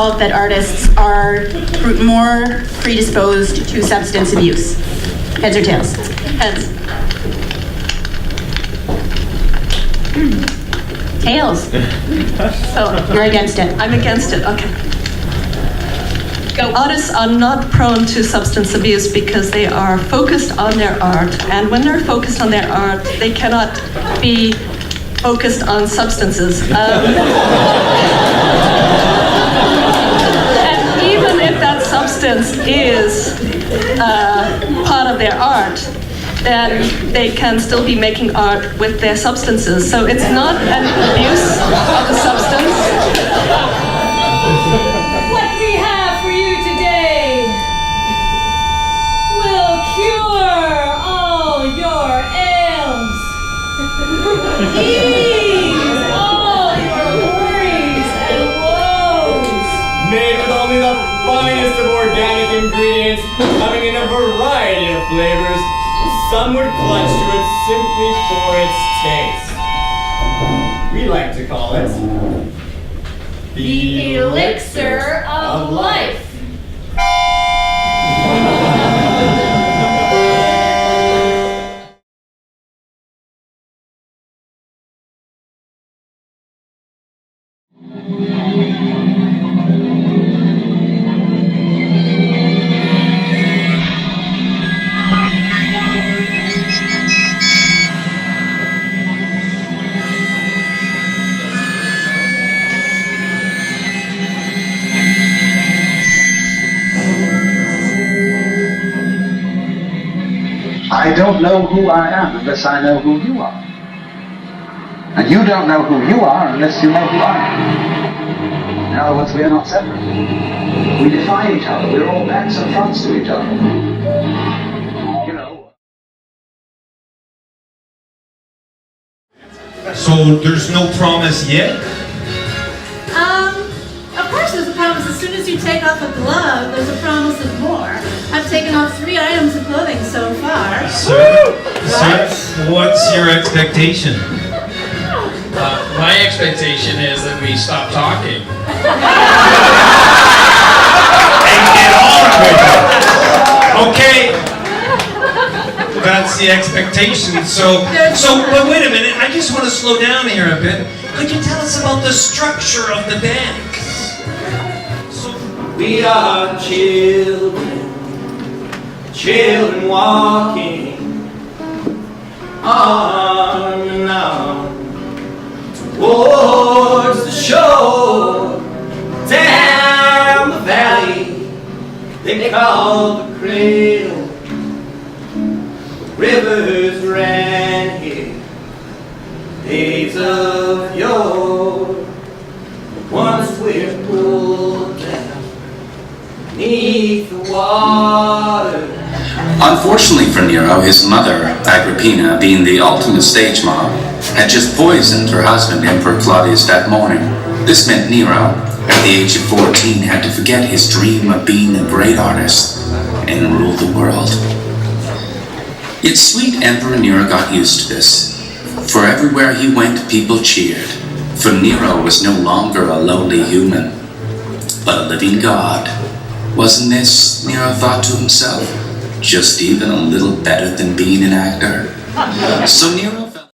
resolve that artists are more predisposed to substance abuse? Heads or tails? Heads. Tails. Oh, you're against it. I'm against it, okay. Go. Artists are not prone to substance abuse because they are focused on their art. And when they're focused on their art, they cannot be focused on substances. And even if that substance is part of their art, then they can still be making art with their substances. So it's not an abuse of the substance. What we have for you today will cure all your ails. Ease all your worries and woes. Made with only the finest of organic ingredients, coming in a variety of flavors. Some would clutch to it simply for its taste. We like to call it The elixir of life. I don't know who I am unless I know who you are. And you don't know who you are unless you know who I am. In other words, we are not separate. We define each other. We're all backs and fronts to each other. You know. So there's no promise yet? Of course there's a promise. As soon as you take off a glove, there's a promise of more. I've taken off 3 items of clothing so far. So what's your expectation? My expectation is that we stop talking. And get on with it. Okay. That's the expectation. But wait a minute, I just want to slow down here a bit. Could you tell us about the structure of the dance? We are children walking arm in arm towards the shore, down the valley they call the cradle. Rivers ran here, days of yore. Once we're pulled down beneath the water. Unfortunately for Nero, his mother, Agrippina, being the ultimate stage mom, had just poisoned her husband, Emperor Claudius, that morning. This meant Nero, at the age of 14, had to forget his dream of being a great artist and rule the world. Yet sweet Emperor Nero got used to this, for everywhere he went, people cheered, for Nero was no longer a lowly human, but a living god. Wasn't this, Nero thought to himself, just even a little better than being an actor? So Nero